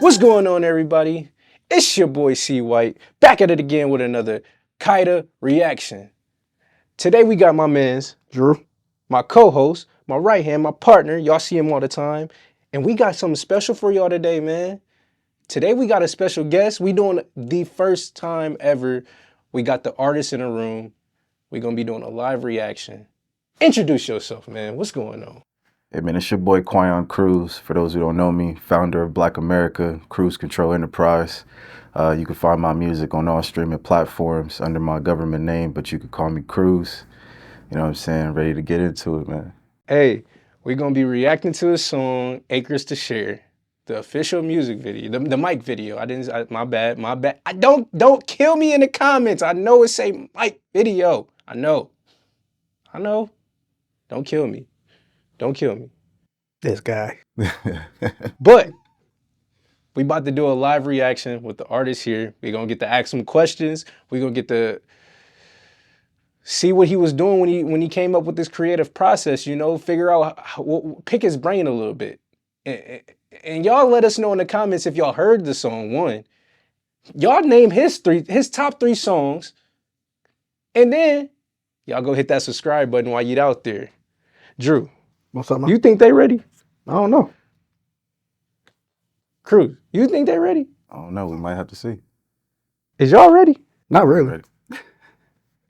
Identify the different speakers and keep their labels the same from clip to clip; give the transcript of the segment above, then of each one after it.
Speaker 1: What's going on, everybody? It's your boy C.WHITE, back at it again with another K.Y.D.A reaction. Today we got my mans, Drew, my co-host, my right hand, my partner, y'all see him all the time, and we got something special for y'all today, man. Today we got a special guest. We doing the first time ever we got the artist in the room. We're gonna be doing a live reaction. Introduce yourself, man. What's going on?
Speaker 2: Hey man, it's your boy q.crews. For those who don't know me, founder of Black America, Cruise Control Enterprise. You can find my music on all streaming platforms under my government name, but you can call me Cruz. You know what I'm saying? Ready to get into it, man.
Speaker 1: Hey, we're gonna be reacting to a song, Acrestoshare, the official music video, the mic video. My bad. I don't kill me in the comments. I know it's a mic video. I know. Don't kill me. Don't kill me.
Speaker 3: This guy.
Speaker 1: But we about to do a live reaction with the artist here. We're gonna get to ask some questions. We're gonna get to see what he was doing when he came up with this creative process, you know, figure out pick his brain a little bit. And y'all let us know in the comments if y'all heard the song, one. Y'all name his top 3 songs. And then y'all go hit that subscribe button while you're out there. Drew,
Speaker 3: what's up, man?
Speaker 1: You think they ready?
Speaker 3: I don't know.
Speaker 1: Cruz, you think they ready?
Speaker 2: I don't know. We might have to see.
Speaker 1: Is y'all ready?
Speaker 3: Not really.
Speaker 2: Ready.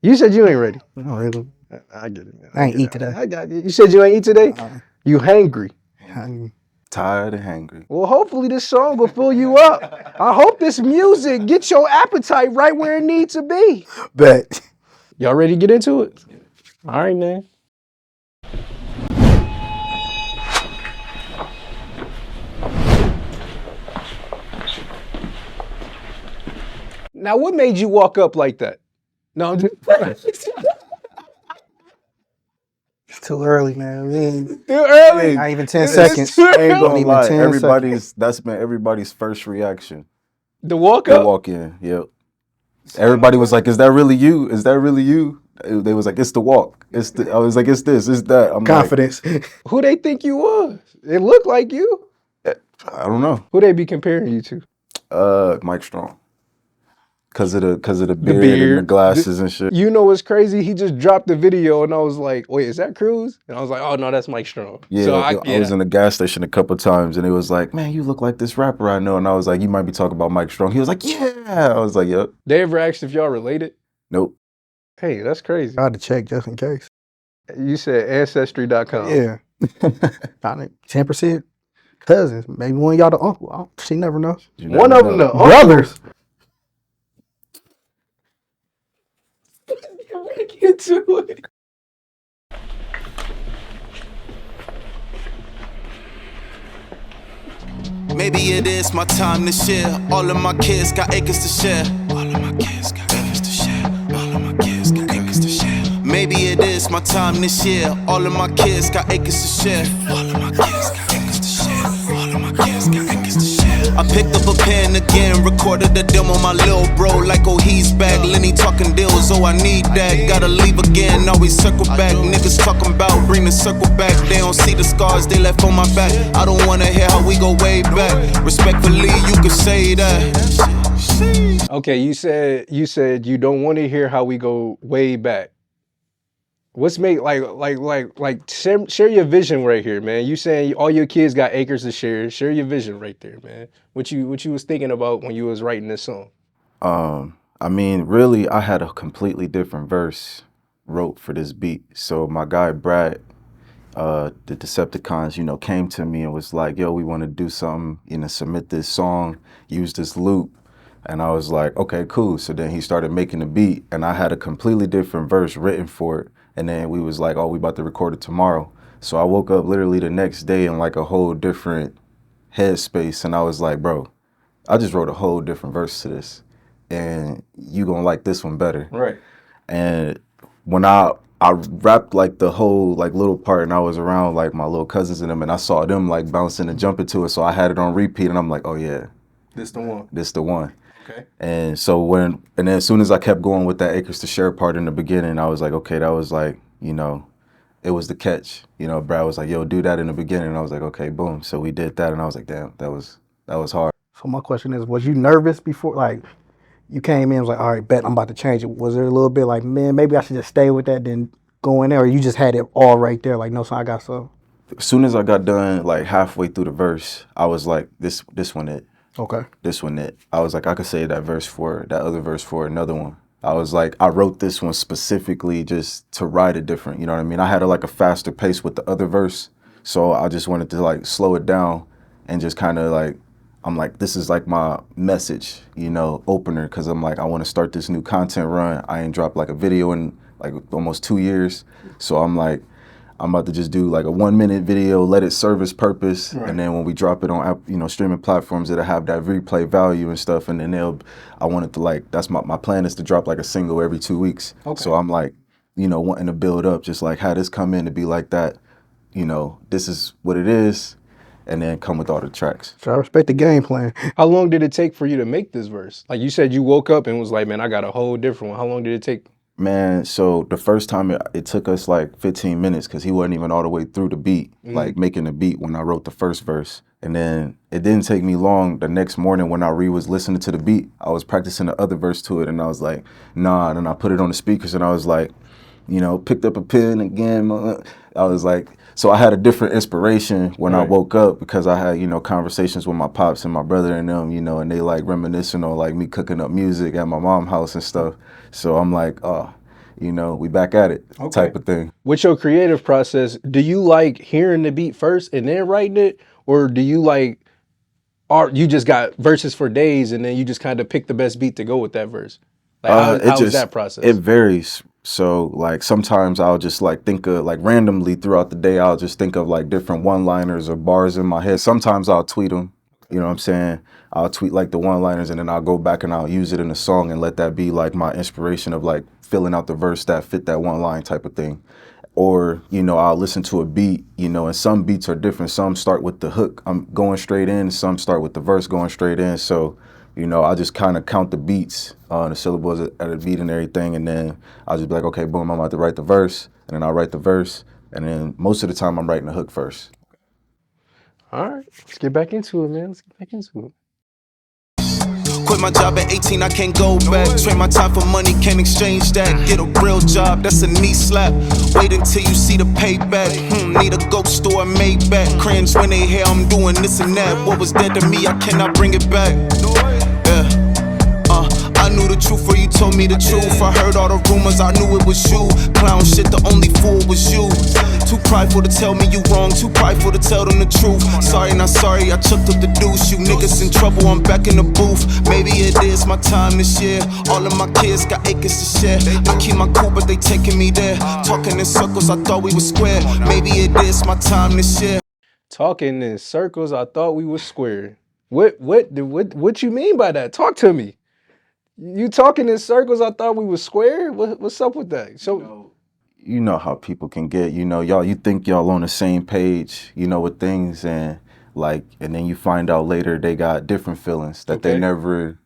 Speaker 1: You said you ain't ready.
Speaker 3: Not really.
Speaker 1: I get it, man.
Speaker 3: I ain't eat today.
Speaker 1: I got it. You said you ain't eat today? You hangry.
Speaker 2: Tired and hangry.
Speaker 1: Well, hopefully this song will fill you up. I hope this music gets your appetite right where it needs to be.
Speaker 3: Bet.
Speaker 1: Y'all ready to get into it? All right, man. Now, what made you walk up like that? No, I'm just...
Speaker 3: It's too early, man.
Speaker 1: Too early.
Speaker 3: Not even 10
Speaker 1: It's
Speaker 3: seconds.
Speaker 1: too
Speaker 2: I ain't gonna
Speaker 3: even
Speaker 2: lie.
Speaker 3: 10
Speaker 2: That's been everybody's first reaction.
Speaker 1: The walk
Speaker 2: The
Speaker 1: up?
Speaker 2: walk in, yep. Everybody was like, "Is that really you? Is that really you?" They was like, "It's the walk." I was like, "It's this. It's that." I'm
Speaker 3: Confidence.
Speaker 1: Who they think you was? It looked like you.
Speaker 2: Like, I don't know.
Speaker 1: Who they be comparing you to?
Speaker 2: Mike Strong. Cause of the beard and the glasses and shit.
Speaker 1: You know what's crazy? He just dropped the video and I was like, wait, is that Cruz? And I was like, oh no, that's Mike Strong.
Speaker 2: Yeah,
Speaker 1: so
Speaker 2: I was in the gas station a couple times and it was like, man, you look like this rapper I know. And I was like, you might be talking about Mike Strong. He was like, yeah. I was like, yep.
Speaker 1: They ever asked if y'all related?
Speaker 2: Nope.
Speaker 1: Hey, that's crazy.
Speaker 3: I had to check just in case.
Speaker 1: You said ancestry.com.
Speaker 3: Yeah. 10% cousins. Maybe one of y'all the uncle. She never knows.
Speaker 1: One of them the
Speaker 3: brothers.
Speaker 1: Get to it.
Speaker 4: Maybe it is my time to share. All of my kids got acres to share. All of my kids got acres to share. All of my kids got acres to share. Maybe it is my time this year. All of my kids got acres to share. All of my kids got acres to share. All of my kids got acres to share. I picked up a pen again, recorded the demo, my little bro, like oh he's back. Lenny talking deals, oh I need that. Gotta leave again, always circle back. Niggas talking about bring the circle back. They don't see the scars they left on my back. I don't wanna hear how we go way back. Respectfully, you could say that.
Speaker 1: Okay, you said you don't want to hear how we go way back. What's make share your vision right here, man. You saying all your kids got acres to share. Share your vision right there, man. What you was thinking about when you was writing this song?
Speaker 2: I mean, really, I had a completely different verse wrote for this beat. So my guy Brad, the Deceptaconz, you know, came to me and was like, yo, we want to do something, you know, submit this song, use this loop. And I was like, okay, cool. So then he started making the beat and I had a completely different verse written for it. And then we was like, oh, we about to record it tomorrow. So I woke up literally the next day in like a whole different headspace. And I was like, bro, I just wrote a whole different verse to this. And you gonna like this one better.
Speaker 1: Right.
Speaker 2: And when I rapped like the whole like little part and I was around like my little cousins and them and I saw them like bouncing and jumping to it. So I had it on repeat and I'm like, oh yeah.
Speaker 1: This the one.
Speaker 2: This the one.
Speaker 1: Okay.
Speaker 2: And so and then as soon as I kept going with that acres to share part in the beginning, I was like, okay, that was like, you know, it was the catch. You know, Brad was like, yo, do that in the beginning. And I was like, okay, boom. So we did that and I was like, damn, that was hard.
Speaker 3: So my question is, was you nervous before, like, you came in and was like, all right, bet I'm about to change it? Was there a little bit like, man, maybe I should just stay with that than go in there, or you just had it all right there, like, no, son, I got some?
Speaker 2: As soon as I got done, like halfway through the verse, I was like, this one it.
Speaker 3: Okay.
Speaker 2: This one it. I was like, I could say that other verse for another one. I was like, I wrote this one specifically just to write it different. You know what I mean? I had like a faster pace with the other verse. So I just wanted to like slow it down and just kind of like, I'm like, this is like my message, you know, opener. Cause I'm like, I want to start this new content run. I ain't dropped like a video in like almost 2 years. So I'm like, I'm about to just do like a 1 minute video, let it serve its purpose. Right. And then when we drop it on, you know, streaming platforms, it'll have that replay value and stuff. And then I wanted to like, that's my plan is to drop like a single every 2 weeks. Okay. So I'm like, you know, wanting to build up, just like how this come in to be like that, you know, this is what it is. And then come with all the tracks.
Speaker 3: So I respect the game plan.
Speaker 1: How long did it take for you to make this verse? Like you said, you woke up and was like, man, I got a whole different one. How long did it take?
Speaker 2: Man, so the first time it took us like 15 minutes because he wasn't even all the way through the beat, like making the beat when I wrote the first verse. And then it didn't take me long. The next morning when I was listening to the beat, I was practicing the other verse to it. And I was like, nah. And then I put it on the speakers and I was like, you know, picked up a pen again. I was like, so I had a different inspiration when I woke up because I had, you know, conversations with my pops and my brother and them, you know, and they like reminiscing on like me cooking up music at my mom's house and stuff. So I'm like, oh, you know, we back at it type of thing.
Speaker 1: With your creative process, do you like hearing the beat first and then writing it? Or do you like art? You just got verses for days and then you just kind of pick the best beat to go with that verse? Like how is that process?
Speaker 2: It varies. So like sometimes I'll just like think of like randomly throughout the day, I'll just think of like different one-liners or bars in my head. Sometimes I'll tweet them, you know what I'm saying? I'll tweet like the one-liners and then I'll go back and I'll use it in a song and let that be like my inspiration of like filling out the verse that fit that one line type of thing. Or, you know, I'll listen to a beat, you know, and some beats are different. Some start with the hook, I'm going straight in. Some start with the verse going straight in. So, you know, I just kind of count the beats, the syllables at a beat and everything. And then I'll just be like, okay, boom, I'm about to write the verse. And then I'll write the verse. And then most of the time I'm writing the hook first.
Speaker 1: All right, let's get back into it, man. Let's get back into it.
Speaker 4: Quit my job at 18, I can't go back. Trade my time for money, can't exchange that. Get a real job, that's a knee slap. Wait until you see the payback. Need a ghost store made back. Cringe when they hear I'm doing this and that. What was dead to me, I cannot bring it back. Yeah. I knew the truth before you told me the truth. I heard all the rumors, I knew it was you. Clown shit, the only fool was you. Too prideful to tell me you wrong, too prideful to tell them the truth. Sorry, not sorry, I chucked up the deuce. You niggas in trouble, I'm back in the booth. Maybe it is my time this year. All of my kids got acres to share. I keep my cool, but they taking me there. Talking in circles, I thought we were square. Maybe it is my time this year.
Speaker 1: Talking in circles, I thought we were square. What you mean by that? Talk to me. You talking in circles, I thought we were square? What's up with that? So
Speaker 2: you know how people can get, you know, you think y'all on the same page, you know, with things and then you find out later they got different feelings that they never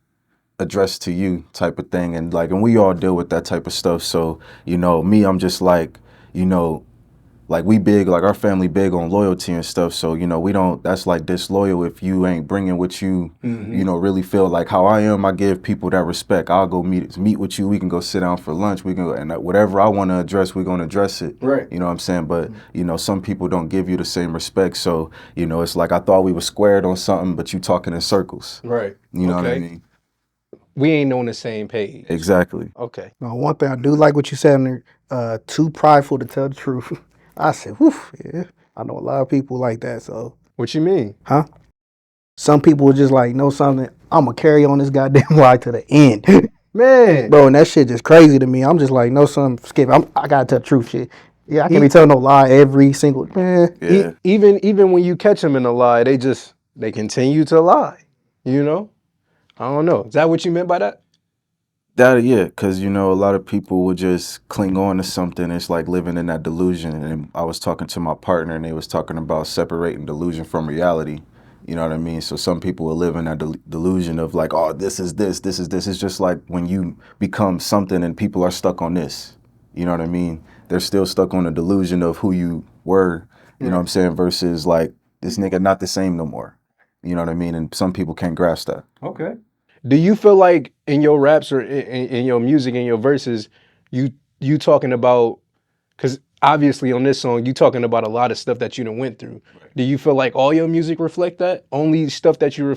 Speaker 2: addressed to you type of thing. And we all deal with that type of stuff. So, you know, me, I'm just like, you know, like we big, like our family big on loyalty and stuff. So, you know, that's like disloyal if you ain't bringing what you, you know, really feel. Like how I am, I give people that respect. I'll go meet with you. We can go sit down for lunch. We can go, and whatever I want to address, we're going to address it.
Speaker 1: Right.
Speaker 2: You know what I'm saying? But, you know, some people don't give you the same respect. So, you know, it's like I thought we were squared on something, but you talking in circles.
Speaker 1: Right.
Speaker 2: You know what I mean?
Speaker 1: We ain't on the same page.
Speaker 2: Exactly.
Speaker 1: Okay.
Speaker 3: Now, one thing I do like what you said in there, too prideful to tell the truth. I said, whew, yeah. I know a lot of people like that, so.
Speaker 1: What you mean?
Speaker 3: Huh? Some people just like, know something, I'm going to carry on this goddamn ride to the end.
Speaker 1: Man.
Speaker 3: Bro, and that shit just crazy to me. I'm just like, no, something, skip. I got to tell the truth shit. Yeah, I can't be telling no lie every single, man.
Speaker 2: Yeah.
Speaker 1: Even when you catch them in a lie, they continue to lie, you know? I don't know. Is that what you meant by that?
Speaker 2: Yeah, because, you know, a lot of people would just cling on to something. It's like living in that delusion. And I was talking to my partner, and they was talking about separating delusion from reality. You know what I mean? So some people will live in that delusion of like, oh, this is this. It's just like when you become something and people are stuck on this. You know what I mean? They're still stuck on the delusion of who you were, you know what I'm saying, versus like, this nigga not the same no more. You know what I mean? And some people can't grasp that.
Speaker 1: Okay. Do you feel like in your raps or in your music, in your verses, you talking about, because obviously on this song, you talking about a lot of stuff that you done went through. Right. Do you feel like all your music reflect that? Only stuff that you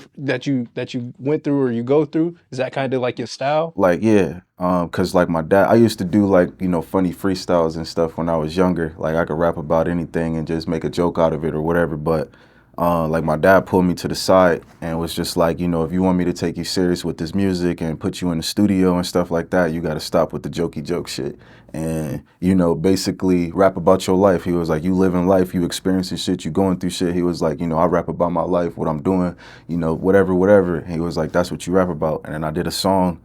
Speaker 1: went through or you go through? Is that kind of like your style?
Speaker 2: Like, yeah, cause like my dad, I used to do like, you know, funny freestyles and stuff when I was younger. Like I could rap about anything and just make a joke out of it or whatever. But like my dad pulled me to the side and was just like, you know, if you want me to take you serious with this music and put you in the studio and stuff like that, you got to stop with the jokey joke shit. And, you know, basically rap about your life. He was like, you living life, you experiencing shit, you going through shit. He was like, you know, I rap about my life, what I'm doing, you know, whatever. And he was like, that's what you rap about. And then I did a song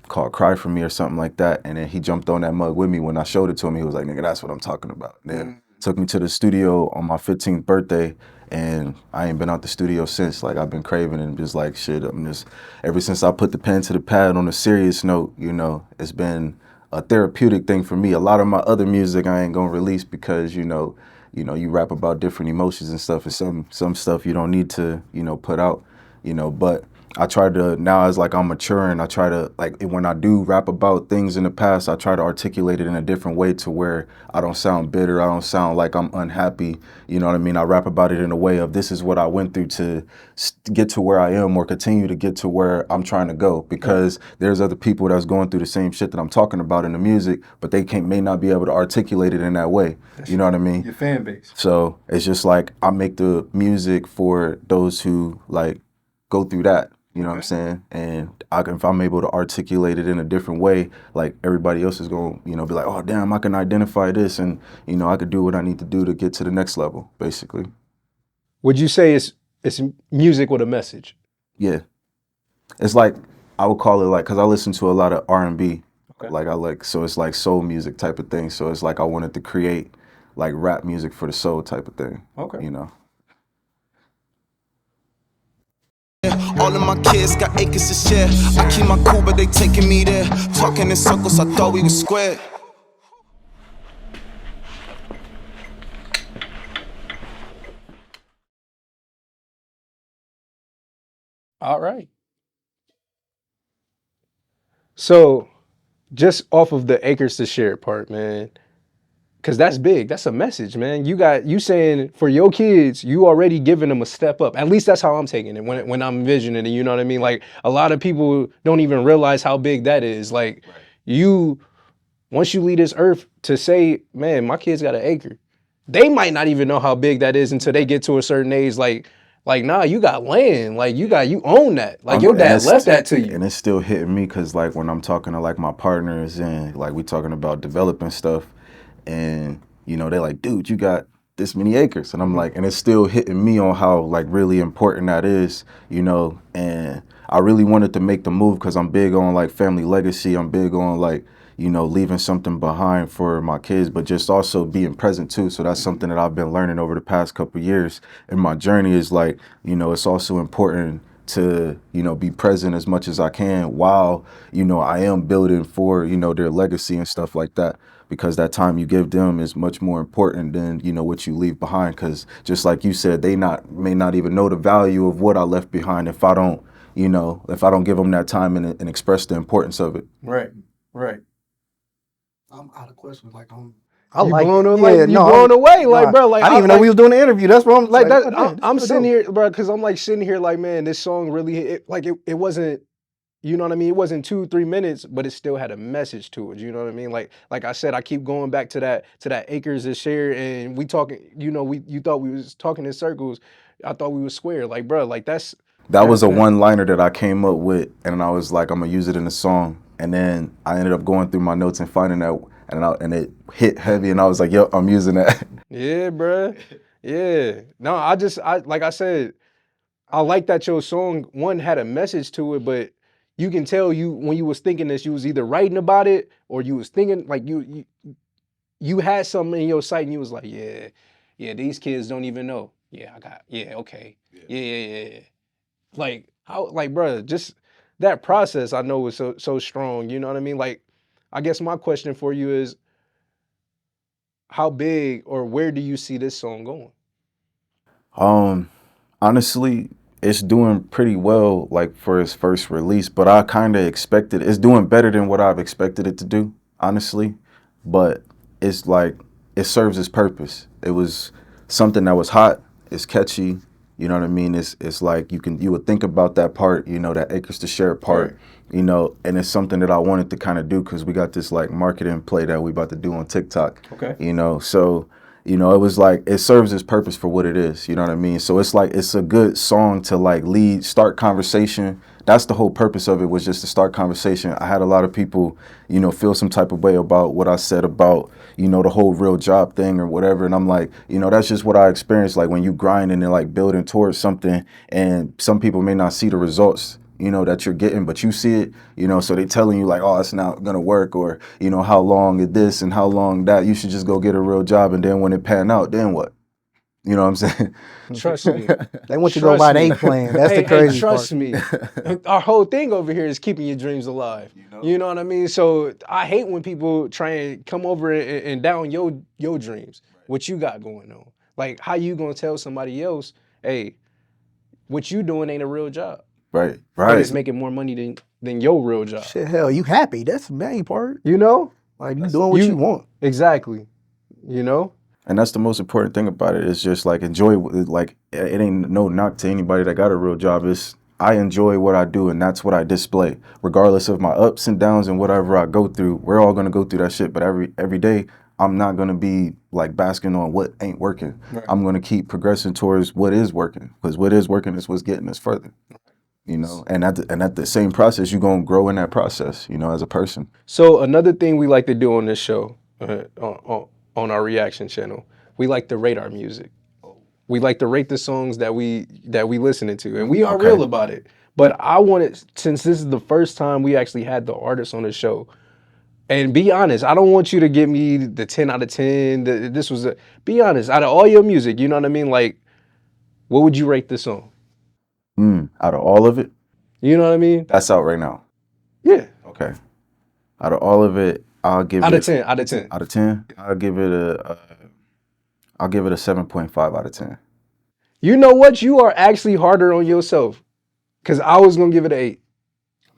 Speaker 2: called Cry For Me or something like that. And then he jumped on that mug with me. When I showed it to him, he was like, nigga, that's what I'm talking about. And then took me to the studio on my 15th birthday. And I ain't been out the studio since. Like I've been craving and just like shit. I'm just, ever since I put the pen to the pad on a serious note, you know, it's been a therapeutic thing for me. A lot of my other music I ain't gonna release because, you rap about different emotions and stuff, and some stuff you don't need to, you know, put out, you know, but I try to, now as like I'm maturing, I try to, like when I do rap about things in the past, I try to articulate it in a different way to where I don't sound bitter, I don't sound like I'm unhappy, you know what I mean? I rap about it in a way of this is what I went through to get to where I am or continue to get to where I'm trying to go, because there's other people that's going through the same shit that I'm talking about in the music, but they may not be able to articulate it in that way, you know what I mean?
Speaker 1: Your fan base.
Speaker 2: So it's just like, I make the music for those who like go through that. You know what I'm saying? And if I'm able to articulate it in a different way, like everybody else is going to, you know, be like, oh, damn, I can identify this and, you know, I could do what I need to do to get to the next level, basically.
Speaker 1: Would you say it's music with a message?
Speaker 2: Yeah. It's like, I would call it like, because I listen to a lot of R&B. Okay. So it's like soul music type of thing. So it's like I wanted to create like rap music for the soul type of thing. Okay. You know?
Speaker 4: All of my kids got acres to share. I keep my cool, but they taking me there. Talking in circles, I thought we was square.
Speaker 1: All right. So just off of the acres to share part, man, because that's big. That's a message, man. You saying for your kids, you already giving them a step up. At least that's how I'm taking it when I'm envisioning it. You know what I mean? Like a lot of people don't even realize how big that is. Like once you leave this earth, to say, man, my kid's got an acre. They might not even know how big that is until they get to a certain age. Like, nah, you got land. Like you own that. Like your dad left that to you.
Speaker 2: And it's still hitting me because like when I'm talking to like my partners and like we talking about developing stuff, and you know, they're like, dude, you got this many acres. And I'm like, and it's still hitting me on how like really important that is, you know. And I really wanted to make the move because I'm big on like family legacy. I'm big on like, you know, leaving something behind for my kids, but just also being present too. So that's something that I've been learning over the past couple of years. And my journey is like, you know, it's also important to, you know, be present as much as I can while, you know, I am building for, you know, their legacy and stuff like that. Because that time you give them is much more important than, you know, what you leave behind. Because just like you said, they may not even know the value of what I left behind if I don't, you know, if I don't give them that time and express the importance of it.
Speaker 1: Right.
Speaker 3: I'm out of questions. Like
Speaker 1: you blown away, like, bro. Like
Speaker 3: I didn't even know we was doing the interview. That's what I'm
Speaker 1: like. I'm sitting here, bro, because I'm like sitting here, like, man, this song really, it wasn't. You know what I mean? It wasn't 2-3 minutes, but it still had a message to it. You know what I mean? Like I said, I keep going back to that acres to share, and we talking. You know, you thought we was talking in circles. I thought we was square. Like, bro, like that
Speaker 2: was a one-liner that I came up with, and I was like, I'm gonna use it in the song. And then I ended up going through my notes and finding that, and it hit heavy, and I was like, yep, I'm using that.
Speaker 1: Yeah, bro. Yeah. No, like I said, I like that your song one had a message to it, but you can tell when you was thinking this, you was either writing about it or you was thinking like you had something in your sight and you was like, yeah, these kids don't even know. Yeah, okay. Yeah. Like how, like, bro, just that process I know was so strong. You know what I mean? Like, I guess my question for you is, how big or where do you see this song going?
Speaker 2: Honestly, it's doing pretty well, like for its first release. But I kind of expected it's doing better than what I've expected it to do, honestly. But it's like it serves its purpose. It was something that was hot. It's catchy. You know what I mean? It's like you would think about that part, you know, that acres to share part,
Speaker 1: Right.
Speaker 2: you know, and it's something that I wanted to kind of do because we got this like marketing play that we about to do on TikTok.
Speaker 1: Okay.
Speaker 2: You know, so you know, it was like it serves its purpose for what it is. You know what I mean? So it's like it's a good song to like start conversation. That's the whole purpose of it, was just to start conversation. I had a lot of people, you know, feel some type of way about what I said about, you know, the whole real job thing or whatever. And I'm like, you know, that's just what I experienced. Like when you grinding and like building towards something, and some people may not see the results, you know, that you're getting, but you see it, you know, so they telling you like, oh, it's not gonna work, or, you know, how long is this and how long that, you should just go get a real job. And then when it pan out, then what? You know what I'm saying?
Speaker 1: Trust me.
Speaker 3: They want you to go by their plan. That's the crazy
Speaker 1: trust
Speaker 3: part.
Speaker 1: me. Our whole thing over here is keeping your dreams alive. You know what I mean? So I hate when people try and come over and down your dreams, what you got going on. Like, how you gonna tell somebody else, hey, what you doing ain't a real job,
Speaker 2: Right,
Speaker 1: but it's
Speaker 2: right.
Speaker 1: making more money than your real job.
Speaker 3: Shit, hell, you happy? That's the main part.
Speaker 1: You know?
Speaker 3: Like you doing what you want.
Speaker 1: Exactly. You know?
Speaker 2: And that's the most important thing about it. It's just like enjoy. Like it ain't no knock to anybody that got a real job. It's I enjoy what I do, and that's what I display, regardless of my ups and downs and whatever I go through. We're all gonna go through that shit. But every day, I'm not gonna be like basking on what ain't working.
Speaker 1: Right.
Speaker 2: I'm gonna keep progressing towards what is working, because what is working is what's getting us further. You know, and at the same process, you're gonna grow in that process. You know, as a person.
Speaker 1: So another thing we like to do on this show, on our reaction channel, we like to rate our music. We like to rate the songs that we listening to, and we are
Speaker 2: Okay.
Speaker 1: real about it. But I wanted, since this is the first time we actually had the artist on the show, and be honest, I don't want you to give me the 10 out of 10. Be honest, out of all your music, you know what I mean? Like, what would you rate this song?
Speaker 2: Out of all of it,
Speaker 1: You know what I mean?
Speaker 2: that's out right now.
Speaker 1: Yeah.
Speaker 2: Okay. Out of all of it, I'll give
Speaker 1: Out
Speaker 2: it
Speaker 1: of 10, out of 10.
Speaker 2: Out of 10, I'll give it a 7.5 out of 10.
Speaker 1: You know what? You are actually harder on yourself, because I was going to give it an 8.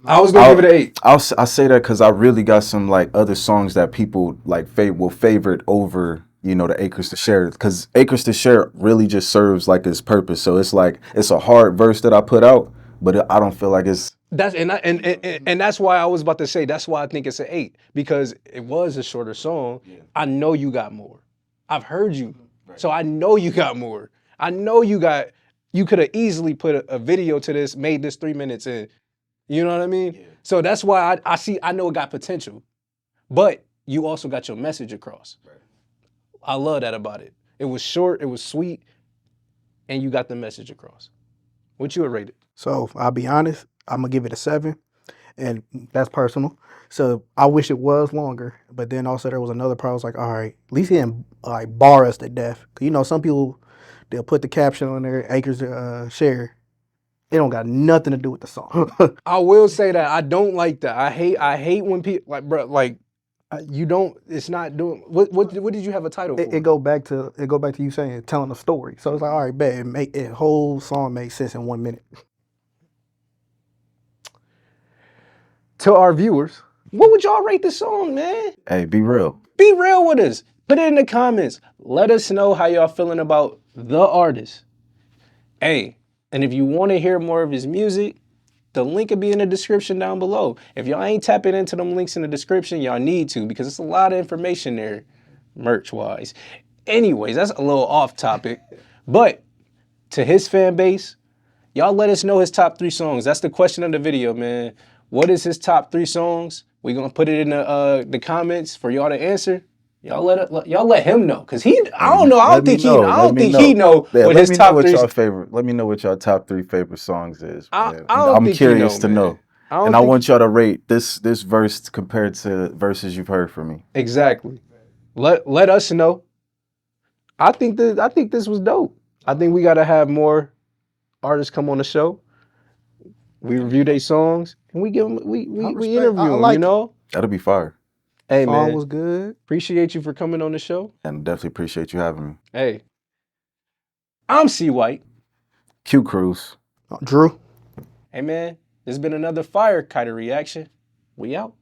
Speaker 1: I was going to give it an 8.
Speaker 2: I say that because I really got some like other songs that people like will favorite over, you know, the Acres to Share, because Acres to Share really just serves like its purpose. So it's like it's a hard verse that I put out, but I don't feel like it's
Speaker 1: And that's why I was about to say, that's why I think it's an 8, because it was a shorter song. Yeah. I know you got more. I've heard you. Right. So I know you got more. I know you could have easily put a video to this, made this 3 minutes in. You know what I mean? Yeah. So that's why I know it got potential. But you also got your message across. Right. I love that about it. It was short, it was sweet, and you got the message across. What you would rate it?
Speaker 3: So I'll be honest, I'm gonna give it a 7, and that's personal. So I wish it was longer, but then also there was another part. I was like, all right, at least he didn't like bar us to death. You know, some people, they'll put the caption on their Acres Share. It don't got nothing to do with the song.
Speaker 1: I will say that I don't like that. I hate when people like, bro, like you don't. It's not doing. What did you have a title for?
Speaker 3: It go back to you saying telling a story. So it's like, all right, bet it whole song makes sense in 1 minute.
Speaker 1: To our viewers, what would y'all rate this song, man?
Speaker 2: Hey, be real.
Speaker 1: Be real with us. Put it in the comments. Let us know how y'all feeling about the artist. Hey, and if you want to hear more of his music, the link will be in the description down below. If y'all ain't tapping into them links in the description, y'all need to, because it's a lot of information there, merch-wise. Anyways, that's a little off topic. But to his fan base, y'all let us know his top 3 songs. That's the question of the video, man. What is his top 3 songs? We're going to put it in the comments for y'all to answer. Y'all let him know, cause I don't think he know what his top 3.
Speaker 2: Let me know what y'all top 3 favorite songs is.
Speaker 1: I'm
Speaker 2: curious to know. And I want y'all to rate this verse compared to verses you've heard from me.
Speaker 1: Exactly. Let us know. I think this was dope. I think we gotta have more artists come on the show. We review their songs and we give them we interview them. Like, you know,
Speaker 2: that'll be fire.
Speaker 1: Hey,
Speaker 3: song
Speaker 1: man,
Speaker 3: was good.
Speaker 1: Appreciate you for coming on the show.
Speaker 2: And definitely appreciate you having me.
Speaker 1: Hey, I'm C.WHITE.
Speaker 2: Q.Crews.
Speaker 3: Drew.
Speaker 1: Hey man, this has been another fire K.Y.D.A reaction. We out.